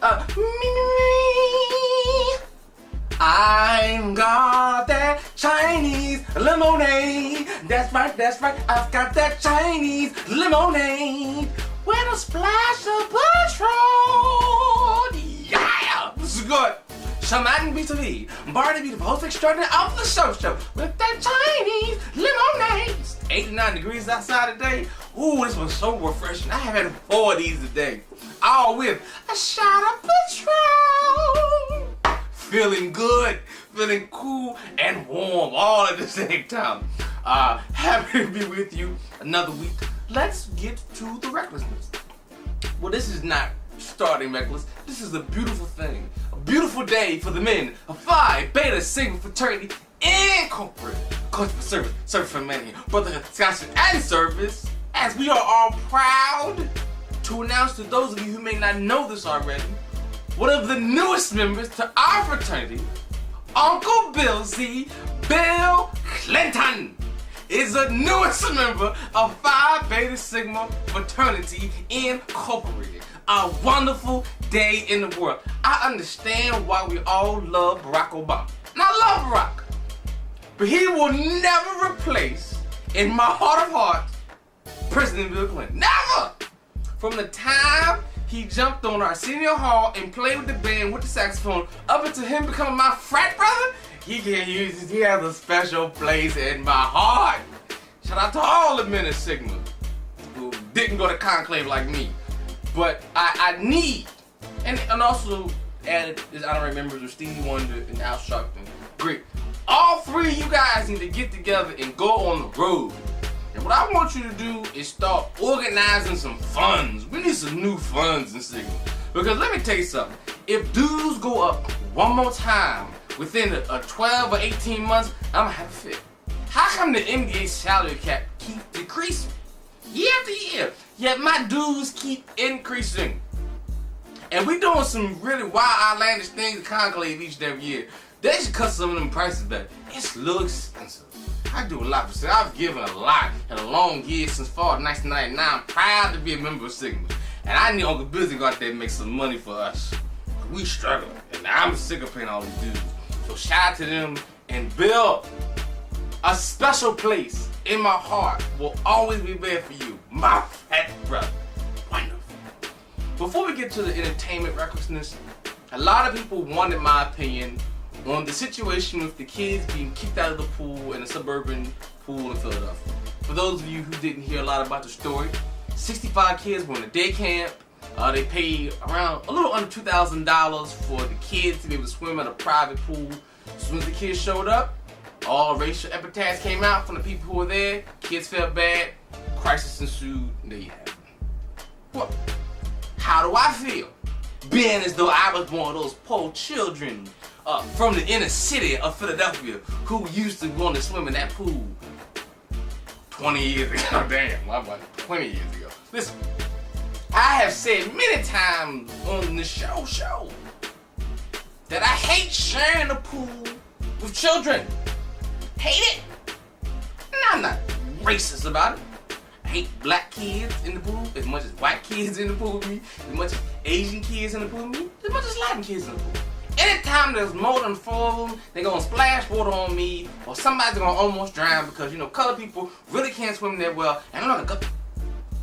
Me. I'm got that Chinese lemonade. That's right, I've got that Chinese lemonade with a splash of Patron. Yeah, this is good. Shaman B2B, Barney B, the host extraordinary of the show with that Chinese lemonade. It's 89 degrees outside today. Ooh, this was so refreshing. I have had 4 of these today. All with a shot of Patron. Feeling good, feeling cool and warm all at the same time. Happy to be with you another week. Let's get to the recklessness. Well, this is not starting reckless. This is a beautiful thing. A beautiful day for the men of Phi Beta Sigma Fraternity Incorporated. Culture for service, service for many, brotherhood, scholarship, and service. As we are all proud to announce to those of you who may not know this already, one of the newest members to our fraternity, Uncle Bill Z. Bill Clinton, is the newest member of Phi Beta Sigma Fraternity Incorporated. A wonderful day in the world. I understand why we all love Barack Obama. And I love Barack. But he will never replace, in my heart of hearts, President Bill Clinton. Never! From the time he jumped on our senior hall and played with the band with the saxophone, up until him becoming my frat brother, he has a special place in my heart. Shout out to all the men of Sigma who didn't go to conclave like me. But I need, and also added as honorary members of Stevie Wonder and Al Sharpton. Great. All 3 of you guys need to get together and go on the road. And what I want you to do is start organizing some funds. We need some new funds in Sigma. Because let me tell you something. If dues go up one more time within a 12 or 18 months, I'm gonna have a fit. How come the NBA salary cap keep decreasing year after year, yet my dues keep increasing? And we doing some really wild, outlandish things at Conclave each and every year. They should cut some of them prices back. It's a little expensive. I do a lot, but I've given a lot in a long year since fall of 1999. I'm proud to be a member of Sigma. And I need Uncle Bill to go out there and make some money for us. We struggling, and I'm sick of paying all these dues. So shout out to them, and Bill, a special place in my heart will always be there for you, my fat brother. Wonderful. Before we get to the entertainment recklessness, a lot of people wanted my opinion on the situation with the kids being kicked out of the pool in a suburban pool in Philadelphia. For those of you who didn't hear a lot about the story, 65 kids were in a day camp. They paid around a little under $2,000 for the kids to be able to swim at a private pool. As soon as the kids showed up, all racial epithets came out from the people who were there. Kids felt bad. Crisis ensued. And there you have it. Well, how do I feel? Being as though I was one of those poor children from the inner city of Philadelphia who used to want to swim in that pool 20 years ago. Damn, I'm like 20 years ago. Listen, I have said many times on the show that I hate sharing the pool with children. Hate it. And I'm not racist about it. I hate black kids in the pool as much as white kids in the pool with me, as much as Asian kids in the pool with me, as much as Latin kids in the pool. Anytime there's more than 4 of them, they're gonna splash water on me, or somebody's gonna almost drown because, you know, colored people really can't swim that well, and I'm not a guppy.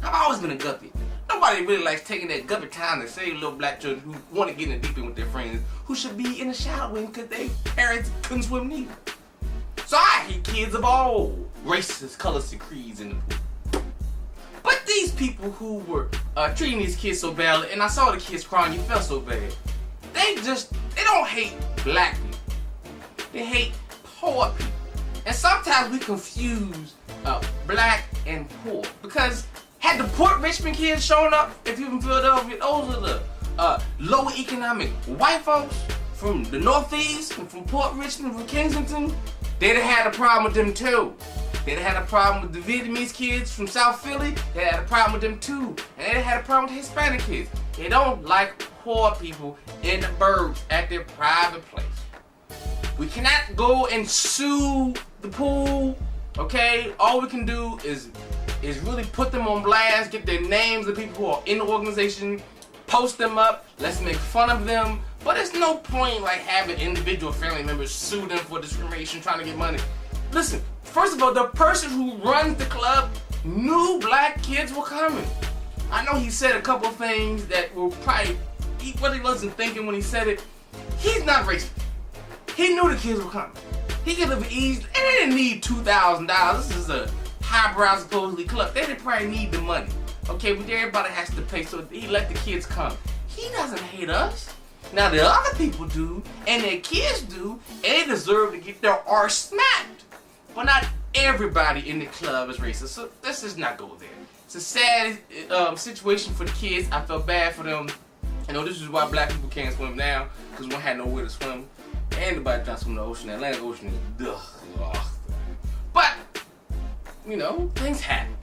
I've always been a guppy. Nobody really likes taking that guppy time to save little black children who want to get in the deep end with their friends, who should be in the shower because their parents couldn't swim neither. So I hate kids of all races, colors, and creeds in the pool. But these people who were treating these kids so badly, and I saw the kids crying, you felt so bad. They don't hate black people. They hate poor people. And sometimes we confuse black and poor. Because had the Port Richmond kids shown up, if you're from Philadelphia, those are the lower economic white folks from the Northeast, from Port Richmond, from Kensington, they'd have had a problem with them too. They'd have had a problem with the Vietnamese kids from South Philly. They'd had a problem with them too. And they'd had a problem with the Hispanic kids. They don't like poor people in the burbs at their private place. We cannot go and sue the pool, okay? All we can do is really put them on blast, get their names of people who are in the organization, post them up, let's make fun of them, but there's no point like having individual family members sue them for discrimination, trying to get money. Listen, first of all, the person who runs the club knew black kids were coming. I know he said a couple things that were probably, he wasn't thinking when he said it. He's not racist. He knew the kids were coming. He could have eased, and they didn't need $2,000. This is a highbrow supposedly club. They didn't probably need the money. Okay, but everybody has to pay, so he let the kids come. He doesn't hate us. Now the other people do, and their kids do, and they deserve to get their arse smacked. But not everybody in the club is racist, so let's just not go there. It's a sad situation for the kids. I felt bad for them. I know this is why black people can't swim now, because we had nowhere to swim. Ain't nobody trying to swim in the ocean. The Atlantic Ocean is ugh. But, you know, things happen.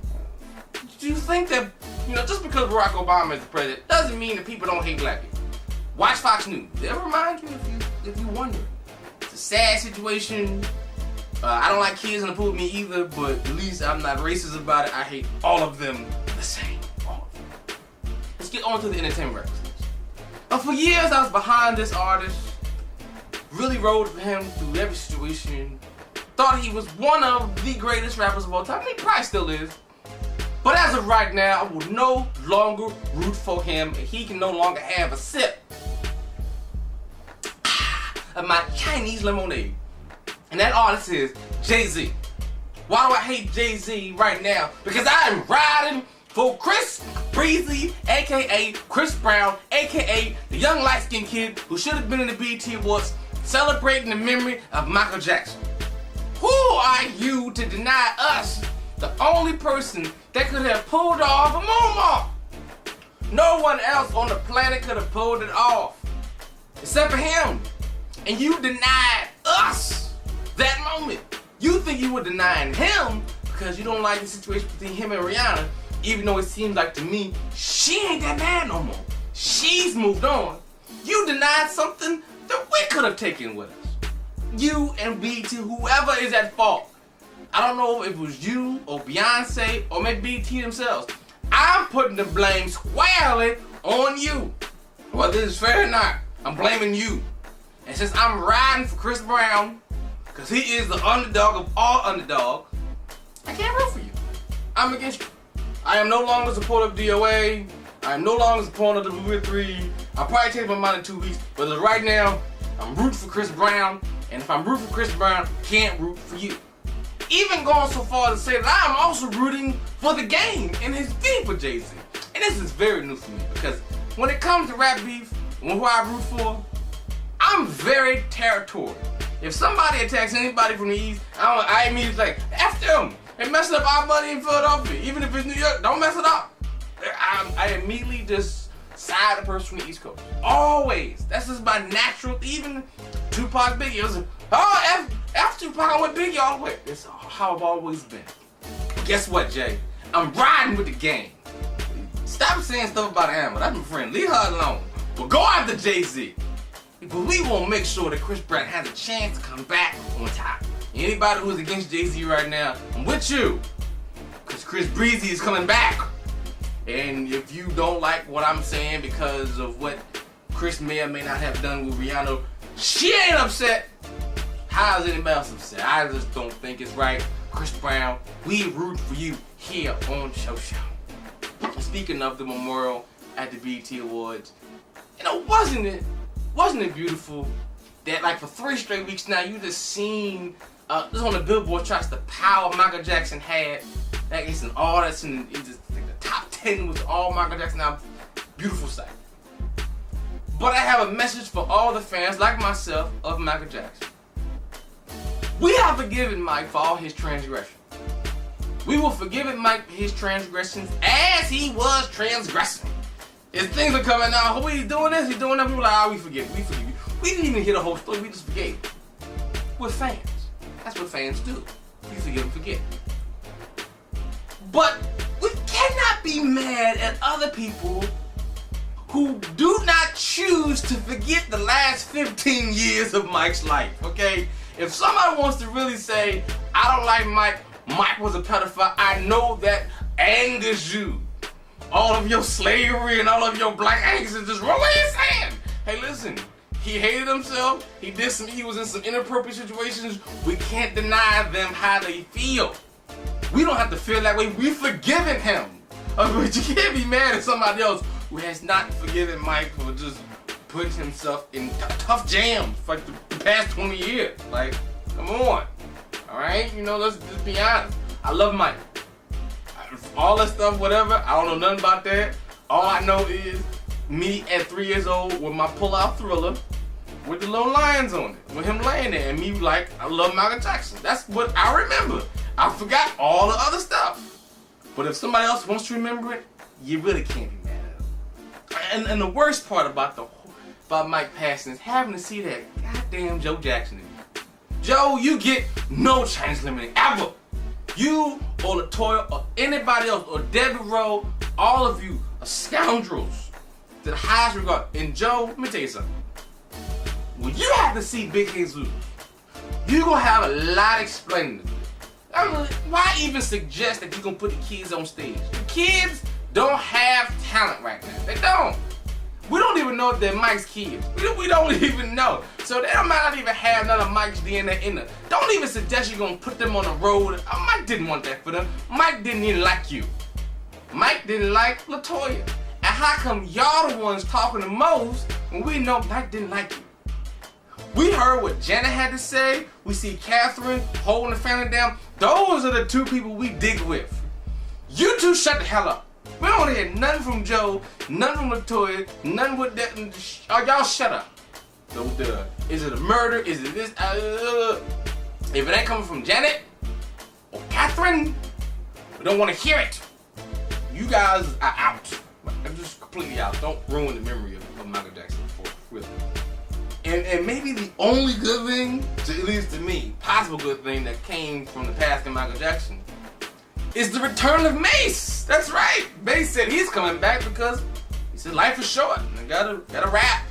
Do you think that, you know, just because Barack Obama is the president doesn't mean that people don't hate black people? Watch Fox News. They'll remind you if you wonder. It's a sad situation. I don't like kids in the pool with me either, but at least I'm not racist about it. I hate all of them the same. All of them. Let's get on to the entertainment records. For years I was behind this artist. Really rode for him through every situation. Thought he was one of the greatest rappers of all time. He probably still is. But as of right now, I will no longer root for him, and he can no longer have a sip of my Chinese lemonade. And that artist is Jay-Z. Why do I hate Jay-Z right now? Because I am riding for Chris Breezy, aka Chris Brown, aka the young light-skinned kid who should have been in the BET Awards celebrating the memory of Michael Jackson. Who are you to deny us the only person that could have pulled off a moonwalk? No one else on the planet could have pulled it off, except for him. And you denied us that moment. You think you were denying him because you don't like the situation between him and Rihanna, even though it seems like to me, she ain't that bad no more. She's moved on. You denied something that we could have taken with us. You and BET, whoever is at fault. I don't know if it was you or Beyonce or maybe BET themselves. I'm putting the blame squarely on you. Whether it's fair or not, I'm blaming you. And since I'm riding for Chris Brown, because he is the underdog of all underdogs, I can't root for you. I'm against you. I am no longer supportive of DOA. I am no longer supportive of the Louis 3. I'll probably change my mind in 2 weeks. But as right now, I'm rooting for Chris Brown. And if I'm rooting for Chris Brown, I can't root for you. Even going so far to say that I'm also rooting for the game and his beef with Jay-Z. And this is very new for me because when it comes to rap beef and who I root for, I'm very territorial. If somebody attacks anybody from the East, I immediately like, F them. They're messing up our money in Philadelphia. Even if it's New York, don't mess it up. I immediately just side the person from the East Coast. Always. That's just my natural, even Tupac, Biggie. It was, F Tupac, I went Biggie all the way. That's how I've always been. Guess what, Jay? I'm riding with the game. Stop saying stuff about Amber. That's my friend. Leave her alone. But go after Jay-Z. But we won't make sure that Chris Brown has a chance to come back on top. Anybody who's against Jay-Z right now, I'm with you. Because Chris Breezy is coming back. And if you don't like what I'm saying because of what Chris may or may not have done with Rihanna, she ain't upset. How is anybody else upset? I just don't think it's right. Chris Brown, we root for you here on Show. And speaking of the memorial at the BET Awards, you know, wasn't it beautiful that like for 3 straight weeks now you just seen this on the Billboard charts the power Michael Jackson had. Like it's an all that's in just like the top 10 was all Michael Jackson albums. Beautiful sight. But I have a message for all the fans like myself of Michael Jackson. We have forgiven Mike for all his transgressions. We will forgive Mike for his transgressions as he was transgressing. If things are coming out, he's doing this, he's doing that, people are like, we forgive you. We didn't even hear the whole story, we just forgave. We're fans. That's what fans do. You forgive and forget. But we cannot be mad at other people who do not choose to forget the last 15 years of Mike's life, okay? If somebody wants to really say, I don't like Mike was a pedophile, I know that angers you. all of your slavery and all of your black angst and just roll in his hand. Hey, listen, he hated himself. He was in some inappropriate situations. We can't deny them how they feel. We don't have to feel that way. We've forgiven him. But you can't be mad at somebody else who has not forgiven Mike for just putting himself in tough jams for like the past 20 years. Like, come on. Alright? You know, let's just be honest. I love Mike. All that stuff, whatever, I don't know nothing about that. All I know is me at 3 years old with my pull-out Thriller with the little lions on it, with him laying there, and me like, I love Michael Jackson. That's what I remember. I forgot all the other stuff. But if somebody else wants to remember it, you really can't be mad at them. And the worst part about Mike passing is having to see that goddamn Joe Jackson again. Joe, you get no change limited ever. You or LaToya or anybody else or Debbie Rowe, all of you are scoundrels to the highest regard. And Joe, let me tell you something. When you have to see Big Jesus, you're gonna have a lot explaining to do. I mean, why even suggest that you're gonna put the kids on stage? The kids don't have talent right now. They don't. We don't even know if they're Mike's kids. We don't even know. So they might not even have none of Mike's DNA in them. Don't even suggest you're gonna put them on the road. Mike didn't want that for them. Mike didn't even like you. Mike didn't like LaToya. And how come y'all the ones talking the most when we know Mike didn't like you? We heard what Janet had to say. We see Catherine holding the family down. Those are the two people we dig with. You two shut the hell up. We don't hear nothing from Joe, nothing from LaToya, nothing with that. Y'all shut up. Is it a murder? Is it this? If it ain't coming from Janet or Catherine, we don't want to hear it. You guys are out. I'm just completely out. Don't ruin the memory of Michael Jackson for really. And maybe the only good thing, at least to me, possible good thing that came from the past of Michael Jackson is the return of Mase. That's right. Mase said he's coming back because he said life is short and gotta rap.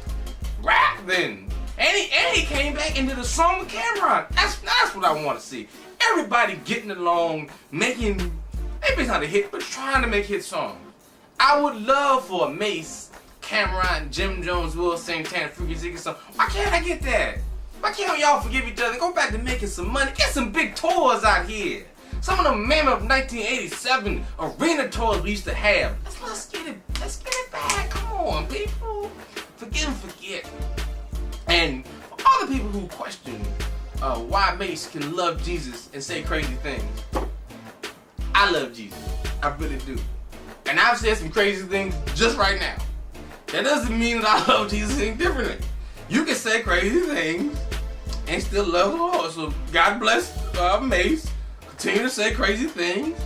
Rap then. And he came back into the song with Cameron. That's what I want to see. Everybody getting along, making, maybe it's not a hit, but trying to make hit songs. I would love for a Mase, Cameron, Jim Jones, Will Santana, Freaky Ziggy song. Why can't I get that? Why can't y'all forgive each other? Go back to making some money. Get some big tours out here. Some of the mammoth 1987 arena tours we used to have. Let's get it back. Come on, people. Forgive and forget. And for all the people who question why Mase can love Jesus and say crazy things, I love Jesus. I really do. And I've said some crazy things just right now. That doesn't mean that I love Jesus any differently. You can say crazy things and still love the Lord. So God bless Mase. Continue to say crazy things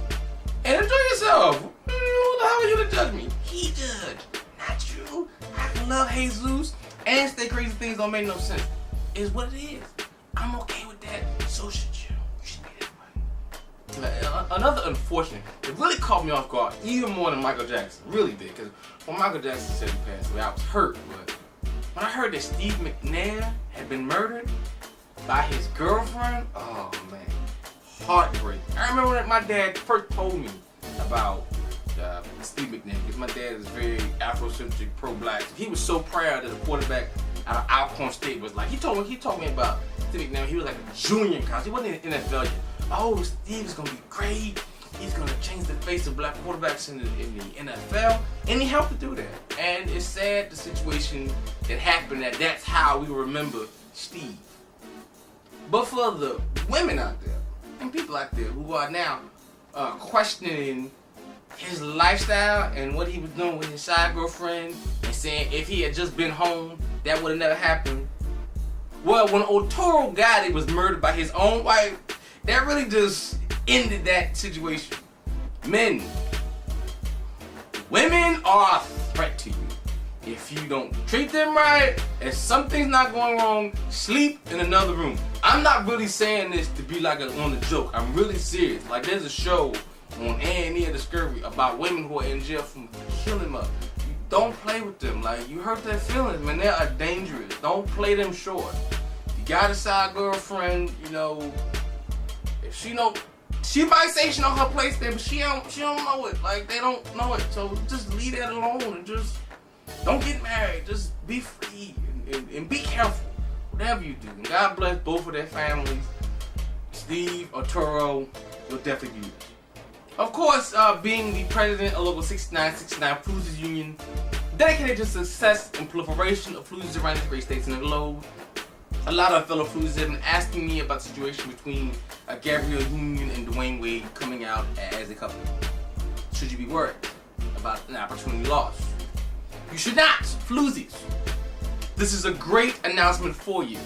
and enjoy yourself. Who the hell are you to judge me? He judged, not you. I can love Jesus and say crazy things don't make no sense. It's what it is. I'm okay with that. So should you. You should be that way. Another unfortunate, it really caught me off guard even more than Michael Jackson. Really did. Because when Michael Jackson said he passed away, I was hurt. But when I heard that Steve McNair had been murdered by his girlfriend, oh man. Heartbreak. I remember that my dad first told me about Steve McNair because my dad is very Afrocentric, pro-black. He was so proud that a quarterback out of Alcorn State was like. He told me about Steve McNair. He was like a junior in college. He wasn't in the NFL yet. Oh, Steve is gonna be great. He's gonna change the face of black quarterbacks in the NFL, and he helped to do that. And it's sad the situation that happened. That's how we remember Steve. But for the women out there. And people out there who are now questioning his lifestyle and what he was doing with his side girlfriend and saying if he had just been home, that would have never happened. Well, when Otoro Gotti was murdered by his own wife, that really just ended that situation. Men, women are a threat to you. If you don't treat them right, if something's not going wrong, sleep in another room. I'm not really saying this to be like on a joke. I'm really serious. Like there's a show on A&E or Discovery about women who are in jail from killing up. You don't play with them. Like you hurt their feelings, man. They are dangerous. Don't play them short. You got a side girlfriend, you know. If she don't She might say she know her place there, but she don't know it. Like, they don't know it. So just leave that alone and just don't get married. Just be free and be careful. Whatever you do. And God bless both of their families. Steve, Arturo, will definitely be. Of course, being the president of Local 6969 Floozies Union, dedicated to success and proliferation of floozies around the great states and the globe. A lot of fellow floozies have been asking me about the situation between Gabrielle Union and Dwayne Wade coming out as a couple. Should you be worried about an opportunity lost? You should not, floozies. This is a great announcement for you.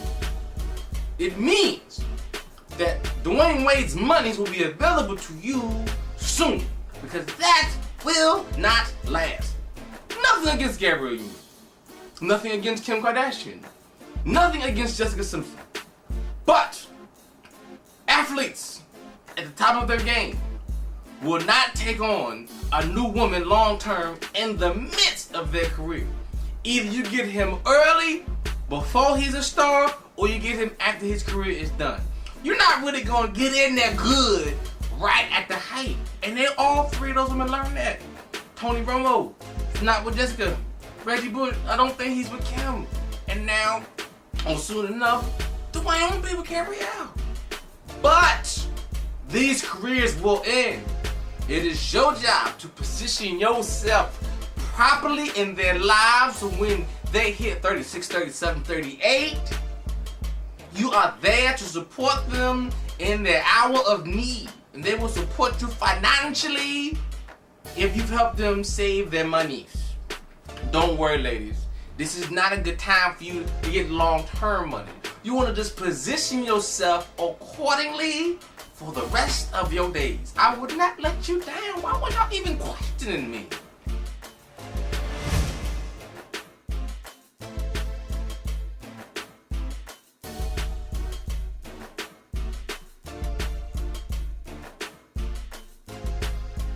It means that Dwayne Wade's monies will be available to you soon, because that will not last. Nothing against Gabrielle Union. Nothing against Kim Kardashian. Nothing against Jessica Simpson. But athletes at the top of their game will not take on a new woman long term in the midst of their career. Either you get him early, before he's a star, or you get him after his career is done. You're not really going to get in there good right at the height. And then all three of those women learn that. Tony Romo, not with Jessica. Reggie Bush, I don't think he's with Kim. And now, soon enough, Dwayne won't be with Gabrielle. But these careers will end. It is your job to position yourself properly in their lives, so when they hit 36, 37, 38, you are there to support them in their hour of need. And they will support you financially if you've helped them save their monies. Don't worry, ladies. This is not a good time for you to get long-term money. You want to just position yourself accordingly for the rest of your days. I would not let you down. Why would y'all even questioning me?